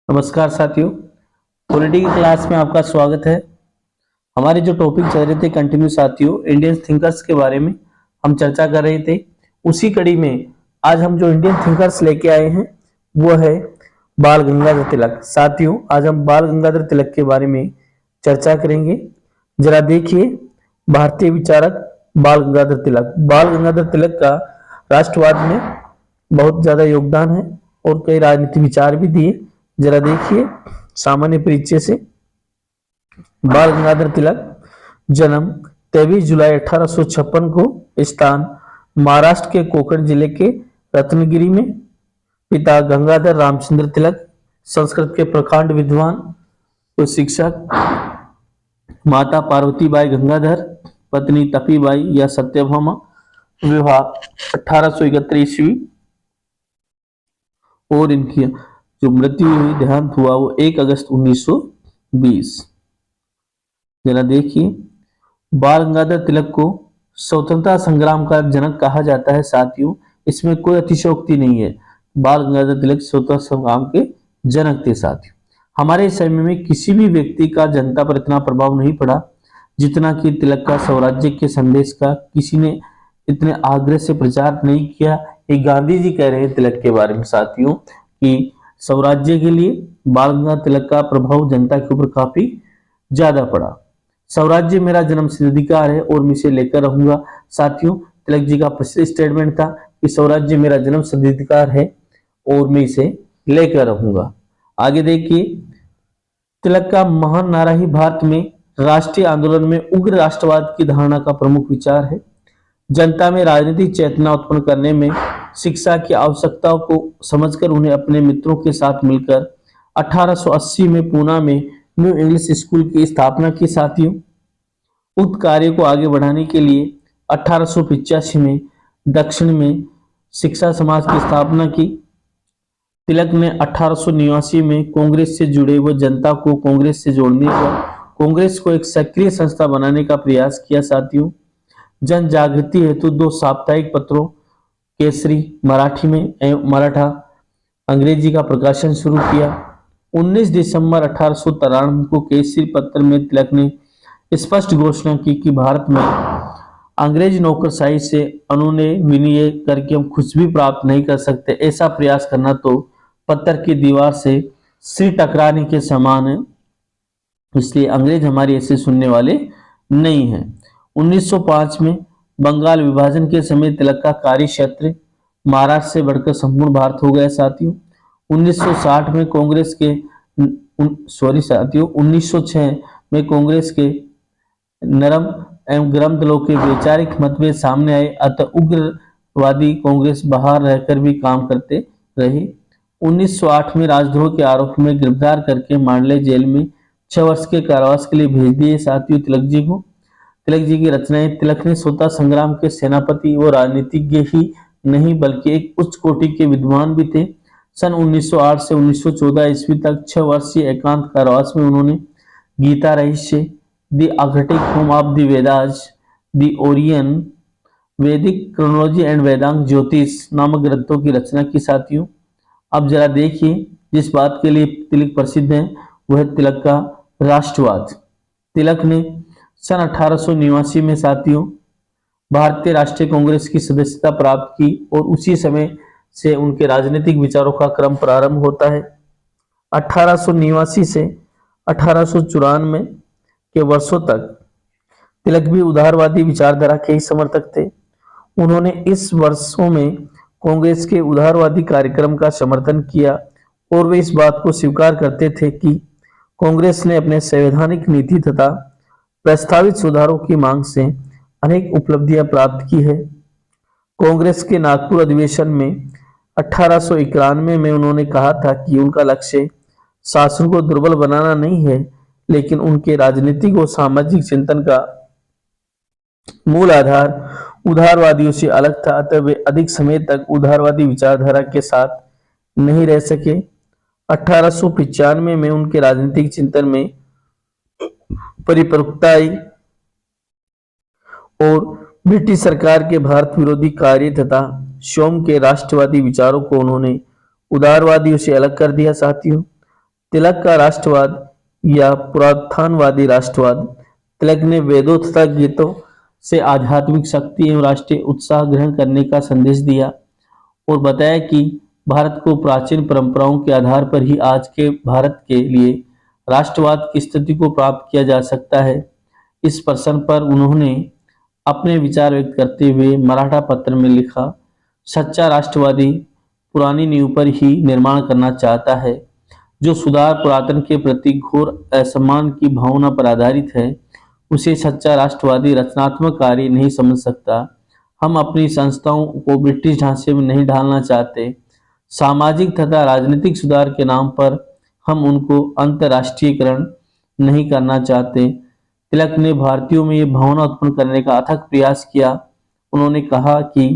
नमस्कार साथियों, पॉलिटी की क्लास में आपका स्वागत है। हमारे जो टॉपिक चल रहे थे कंटिन्यू साथियों, इंडियन थिंकर्स के बारे में हम चर्चा कर रहे थे। उसी कड़ी में आज हम जो इंडियन थिंकर्स लेके आए हैं वो है बाल गंगाधर तिलक। साथियों, आज हम बाल गंगाधर तिलक के बारे में चर्चा करेंगे। जरा देखिए, भारतीय विचारक बाल गंगाधर तिलक। बाल गंगाधर तिलक का राष्ट्रवाद में बहुत ज्यादा योगदान है और कई राजनीतिक विचार भी दिए। जरा देखिए सामान्य परिचय से। बाल गंगाधर तिलक जन्म 23 जुलाई 1856 को, स्थान महाराष्ट्र के कोकण जिले के रत्नगिरी में। पिता गंगाधर रामचंद्र तिलक संस्कृत के प्रकांड विद्वान और शिक्षक। माता पार्वतीबाई गंगाधर, पत्नी तपीबाई या सत्यभामा। विवाह 1831 ईस्वी और इनकी जो मृत्यु हुई, देहांत हुआ, वो 1 अगस्त 1920। जरा देखिए, बाल गंगाधर तिलक को स्वतंत्रता संग्राम का जनक कहा जाता है। साथियों, इसमें कोई अतिशयोक्ति नहीं है। बाल गंगाधर तिलक स्वतंत्रता संग्राम के जनक थे। साथियों, हमारे समय में किसी भी व्यक्ति का जनता पर इतना प्रभाव नहीं पड़ा जितना कि तिलक का स्वराज्य के संदेश का किसी ने इतने आग्रह से प्रचार नहीं किया। ये गांधी जी कह रहे हैं तिलक के बारे में साथियों कि स्वराज्य के लिए बाल गंगाधर तिलक का प्रभाव जनता के ऊपर काफी ज्यादा पड़ा। स्वराज्य मेरा जन्मसिद्ध अधिकार है और मैं इसे लेकर रहूंगा। साथियों, तिलक जी का प्रसिद्ध स्टेटमेंट था कि स्वराज्य मेरा जन्मसिद्ध अधिकार है और मैं इसे लेकर रहूंगा। आगे देखिए, तिलक का महान नारा ही भारत में राष्ट्रीय आंदोलन में उग्र राष्ट्रवाद की धारणा का प्रमुख विचार है। जनता में राजनीतिक चेतना उत्पन्न करने में शिक्षा की आवश्यकताओं को समझकर उन्हें अपने मित्रों के साथ मिलकर 1880 में पूना में न्यू इंग्लिश स्कूल की स्थापना की। साथियों, उक्त कार्य को आगे बढ़ाने के लिए 1885 में दक्षिण में शिक्षा समाज की स्थापना की। तिलक ने 1889 में कांग्रेस से जुड़े व जनता को कांग्रेस से जोड़ने व कांग्रेस को एक सक्रिय संस्था बनाने का प्रयास किया। साथियों, जन जागृति हेतु 2 साप्ताहिक पत्रों केसरी मराठी में एवं मराठा अंग्रेजी का प्रकाशन शुरू किया। 19 दिसंबर 1893 को केसरी पत्र में तिलक ने स्पष्ट घोषणा की कि भारत में अंग्रेज नौकरशाही से अनुनय विनय करके हम कुछ भी प्राप्त नहीं कर सकते। ऐसा प्रयास करना तो पत्थर की दीवार से सिर टकराने के समान है, इसलिए अंग्रेज हमारी ऐसे सुनने वाले नहीं हैं। 1905 में बंगाल विभाजन के समय तिलक का कार्य क्षेत्र महाराष्ट्र से बढ़कर संपूर्ण भारत हो गया। साथियों, 1960 में कांग्रेस के 1906 में कांग्रेस के नरम एवं गरम दलों के वैचारिक मतभेद सामने आए, अतः उग्रवादी कांग्रेस बाहर रहकर भी काम करते रहे। 1908 में राजद्रोह के आरोप में गिरफ्तार करके मांडले जेल में 6 वर्ष के कारावास के लिए भेज दिए। साथियों, तिलक जी को तिलक जी की रचनाएं। तिलक ने स्वतंत्रता संग्राम के सेनापति व राजनीतिज्ञ ही नहीं बल्कि एक उच्च कोटि के विद्वान भी थे। सन 1908 से 1914 ईस्वी तक 6 वर्षीय एकांत कारावास में उन्होंने गीता रहस्य, the Arctic home of the Vedas, the Orion, वैदिक क्रोनोलॉजी एंड वेदांग ज्योतिष नामक ग्रंथों की रचना की। साथियों, अब जरा देखिए, जिस बात के लिए तिलक प्रसिद्ध है वह है तिलक का राष्ट्रवाद। तिलक ने सन 1889 में साथियों भारतीय राष्ट्रीय कांग्रेस की सदस्यता प्राप्त की और उसी समय से उनके राजनीतिक विचारों का क्रम प्रारंभ होता है। 1889 से 1894 के वर्षों तक तिलक भी उदारवादी विचारधारा के ही समर्थक थे। उन्होंने इस वर्षों में कांग्रेस के उदारवादी कार्यक्रम का समर्थन किया और वे इस बात को स्वीकार करते थे कि कांग्रेस ने अपने संवैधानिक नीति तथा प्रस्तावित सुधारों की मांग से अनेक उपलब्धियां प्राप्त की है। कांग्रेस के नागपुर अधिवेशन में 1891 में उन्होंने कहा था कि उनका लक्ष्य शासन को दुर्बल बनाना नहीं है, लेकिन उनके राजनीतिक और सामाजिक चिंतन का मूल आधार उदारवादियों से अलग था, अतः वे अधिक समय तक उदारवादी विचारधारा के साथ नहीं रह सके। 1895 में उनके राजनीतिक चिंतन में परिपक्वता आई और ब्रिटिश सरकार के भारत विरोधी कार्य तथा स्वयं के राष्ट्रवादी विचारों को उन्होंने उदारवादियों से अलग कर दिया। साथियों, तिलक का राष्ट्रवाद या पुरातनवादी राष्ट्रवाद। तिलक ने वेदों तथा गीतों से आध्यात्मिक शक्ति एवं राष्ट्रीय उत्साह ग्रहण करने का संदेश दिया और बताया कि भारत को प्राचीन परंपराओं के आधार पर ही आज के भारत के लिए राष्ट्रवाद की स्थिति को प्राप्त किया जा सकता है। इस प्रश्न पर उन्होंने अपने विचार व्यक्त करते हुए मराठा पत्र में लिखा, सच्चा राष्ट्रवादी पुरानी नींव पर ही निर्माण करना चाहता है। जो सुधार पुरातन के प्रति घोर असम्मान की भावना पर आधारित है, उसे सच्चा राष्ट्रवादी रचनात्मक कार्य नहीं समझ सकता। हम अपनी संस्थाओं को ब्रिटिश ढांचे में नहीं ढालना चाहते। सामाजिक तथा राजनीतिक सुधार के नाम पर हम उनको अंतर्राष्ट्रीयकरण नहीं करना चाहते। तिलक ने भारतीयों में ये भावना उत्पन्न करने का अथक प्रयास किया। उन्होंने कहा कि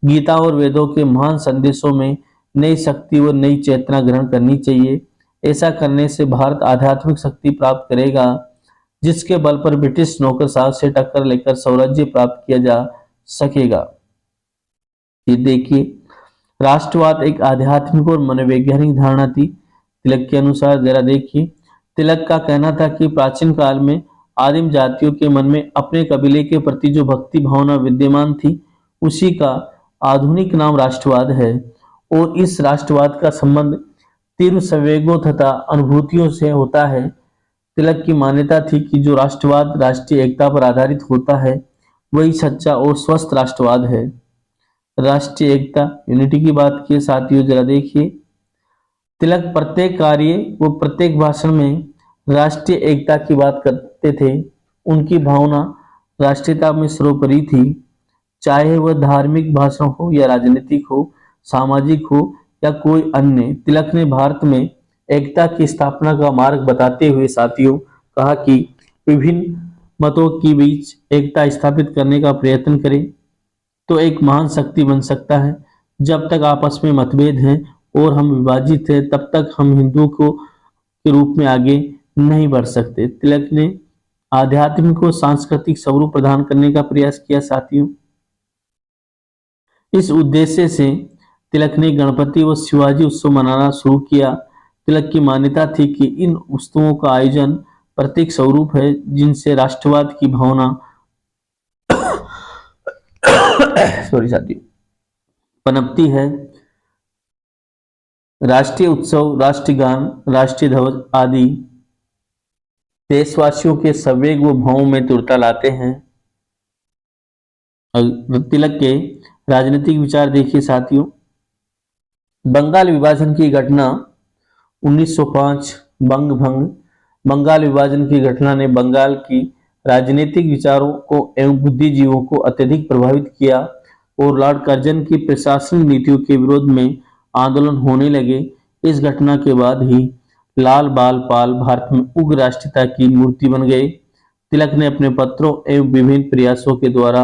गीता और वेदों के महान संदेशों में नई शक्ति व नई चेतना ग्रहण करनी चाहिए। ऐसा करने से भारत आध्यात्मिक शक्ति प्राप्त करेगा, जिसके बल पर ब्रिटिश नौकरशाह से टक्कर लेकर स्वराज्य प्राप्त किया जा सकेगा। ये देखिए, राष्ट्रवाद एक आध्यात्मिक और मनोवैज्ञानिक धारणा थी। तिलक के अनुसार जरा देखिए, तिलक का कहना था कि प्राचीन काल में आदिम जातियों के मन में अपने कबीले के प्रति जो भक्ति भावना विद्यमान थी, उसी का आधुनिक नाम राष्ट्रवाद है और इस राष्ट्रवाद का संबंध तीव्र संवेगों तथा अनुभूतियों से होता है। तिलक की मान्यता थी कि जो राष्ट्रवाद राष्ट्रीय एकता पर आधारित होता है, वही सच्चा और स्वस्थ राष्ट्रवाद है। राष्ट्रीय एकता यूनिटी की बात की साथियों, जरा देखिए, तिलक प्रत्येक कार्य व प्रत्येक भाषण में राष्ट्रीय एकता की बात करते थे। उनकी भावना राष्ट्रीयता में सर्वोपरि थी, चाहे वह धार्मिक भाषण हो या राजनीतिक हो, सामाजिक हो या कोई अन्य। तिलक ने भारत में एकता की स्थापना का मार्ग बताते हुए साथियों कहा कि विभिन्न मतों के बीच एकता स्थापित करने का प्रयत्न करें तो एक महान शक्ति बन सकता है। जब तक आपस में मतभेद हैं और हम विभाजित हैं, तब तक हम हिंदुओं को के रूप में आगे नहीं बढ़ सकते। तिलक ने आध्यात्मिक और सांस्कृतिक स्वरूप प्रदान करने का प्रयास किया साथियों। इस उद्देश्य से तिलक ने गणपति व शिवाजी उत्सव मनाना शुरू किया। तिलक की मान्यता थी कि इन उत्सवों का आयोजन प्रतीक स्वरूप है, जिनसे राष्ट्रवाद की भावना सॉरी साथियों पनपती है। राष्ट्रीय उत्सव, राष्ट्रीय गान, राष्ट्रीय ध्वज आदि देशवासियों के संवेग व भावों में तीव्रता लाते हैं। तिलक के राजनीतिक विचार देखिए साथियों। बंगाल विभाजन की घटना 1905 बंग भंग। बंगाल विभाजन की घटना ने बंगाल की राजनीतिक विचारों को एवं बुद्धिजीवों को अत्यधिक प्रभावित किया और लॉर्ड कर्जन की प्रशासनिक नीतियों के विरोध में आंदोलन होने लगे। इस घटना के बाद ही लाल बाल पाल भारत में उग्र राष्ट्रीयता की मूर्ति बन गए। तिलक ने अपने पत्रों एवं विभिन्न प्रयासों के द्वारा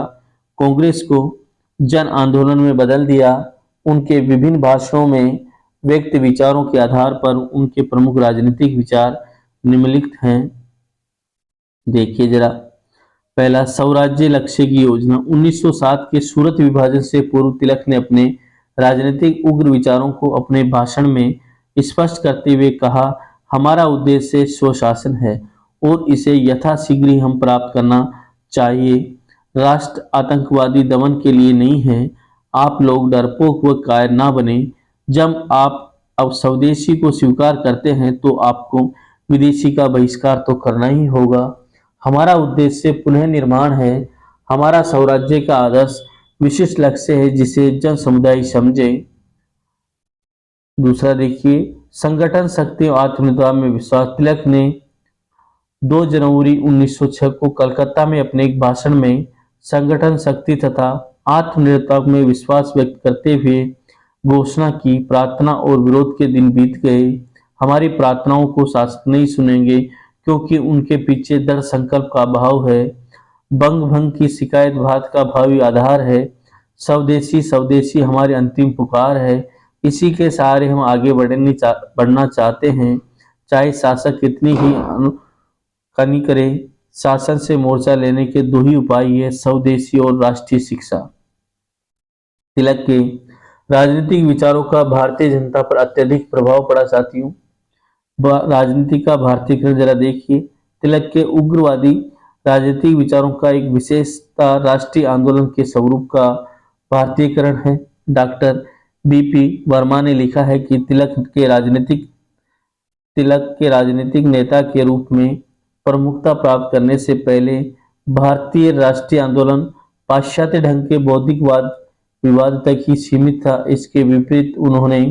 कांग्रेस को जन आंदोलन में बदल दिया। उनके विभिन्न भाषणों में व्यक्त विचारों के आधार पर उनके प्रमुख राजनीतिक विचार निम्नलिखित हैं। देखिए जरा, पहला, स्वराज्य लक्ष्य की योजना। 1907 के सूरत विभाजन से पूर्व तिलक ने अपने राजनीतिक उग्र विचारों को अपने भाषण में स्पष्ट करते हुए कहा, हमारा उद्देश्य स्वशासन है और इसे यथाशीघ्र ही हम प्राप्त करना चाहिए। राष्ट्र आतंकवादी दमन के लिए नहीं है। आप लोग डरपोक व कायर ना बने। जब आप अब स्वदेशी को स्वीकार करते हैं तो आपको विदेशी का बहिष्कार तो करना ही होगा। हमारा उद्देश्य पुनः निर्माण है। हमारा स्वराज्य का आदर्श विशिष्ट लक्ष्य है जिसे जन समुदाय समझे। दूसरा देखिए, संगठन शक्ति और आत्मनिर्भरता में विश्वास। तिलक ने 2 जनवरी 1906 को कलकत्ता में अपने एक भाषण में संगठन शक्ति तथा आत्मनिर्भरता में विश्वास व्यक्त करते हुए घोषणा की, प्रार्थना और विरोध के दिन बीत गए। हमारी प्रार्थनाओं को शासक नहीं सुनेंगे क्योंकि उनके पीछे दृढ़ संकल्प का भाव है। बंग भंग की शिकायत भारत का भावी आधार है। स्वदेशी स्वदेशी हमारी अंतिम पुकार है। इसी के सहारे हम आगे बढ़ना चाहते हैं, चाहे शासक कितनी ही अनुकनी करे। शासन से मोर्चा लेने के 2 ही उपाय है, स्वदेशी और राष्ट्रीय शिक्षा। तिलक के राजनीतिक विचारों का भारतीय जनता पर अत्यधिक प्रभाव पड़ा साथियों। राजनीति का भारतीयकरण जरा देखिए। तिलक के उग्रवादी राजनीतिक विचारों का एक विशेषता राष्ट्रीय आंदोलन के स्वरूप का भारतीयकरण है। डॉक्टर बीपी वर्मा ने लिखा है कि तिलक के राजनीतिक नेता के रूप में प्रमुखता प्राप्त करने से पहले भारतीय राष्ट्रीय आंदोलन पाश्चात्य ढंग के बौद्धिकवाद विवाद तक ही सीमित था। इसके विपरीत उन्होंने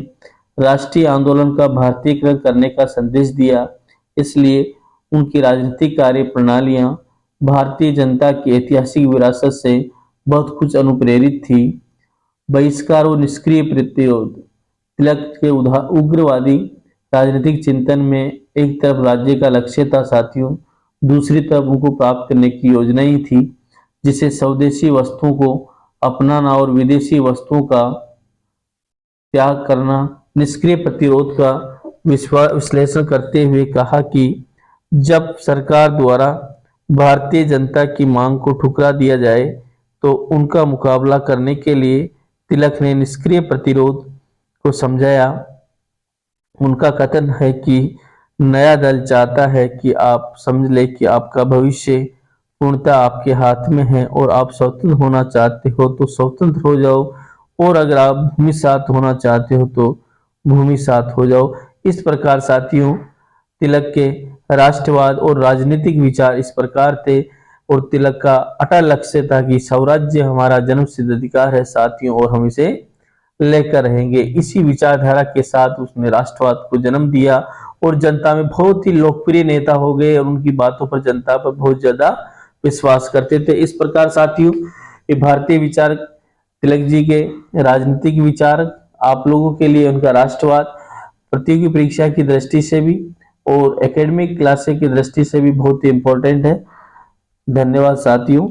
राष्ट्रीय आंदोलन का भारतीयकरण करने का संदेश दिया। इसलिए उनकी राजनीतिक कार्य प्रणालियां भारतीय जनता की ऐतिहासिक विरासत से बहुत कुछ अनुप्रेरित थी। बहिष्कार और निष्क्रिय प्रतिरोध। तिलक के उग्रवादी राजनीतिक चिंतन में एक तरफ राज्य का लक्ष्य था साथियों, दूसरी तरफ उनको प्राप्त करने की योजना ही थी, जिसे स्वदेशी वस्तुओं को अपनाना और विदेशी वस्तुओं का त्याग करना। निष्क्रिय प्रतिरोध का विश्लेषण करते हुए कहा कि जब सरकार द्वारा भारतीय जनता की मांग को ठुकरा दिया जाए तो उनका मुकाबला करने के लिए तिलक ने निष्क्रिय प्रतिरोध को समझाया। उनका कथन है कि नया दल चाहता है कि आप समझ ले कि आपका भविष्य पूर्णतः आपके हाथ में है और आप स्वतंत्र होना चाहते हो तो स्वतंत्र हो जाओ, और अगर आप भूमिसात होना चाहते हो तो भूमिसात हो जाओ। इस प्रकार साथियों तिलक के राष्ट्रवाद और राजनीतिक विचार इस प्रकार थे और तिलक का अटल लक्ष्य था कि स्वराज्य हमारा जन्मसिद्ध अधिकार है साथियों और हम इसे लेकर रहेंगे। इसी विचारधारा के साथ उसने राष्ट्रवाद को जन्म दिया और जनता में बहुत ही लोकप्रिय नेता हो गए और उनकी बातों पर जनता पर बहुत ज्यादा विश्वास करते थे। इस प्रकार साथियों ये भारतीय विचार तिलक जी के राजनीतिक विचार आप लोगों के लिए उनका राष्ट्रवाद प्रतियोगी परीक्षा की दृष्टि से भी और एकेडमिक क्लासे की दृष्टि से भी बहुत ही इंपॉर्टेंट है। धन्यवाद साथियों।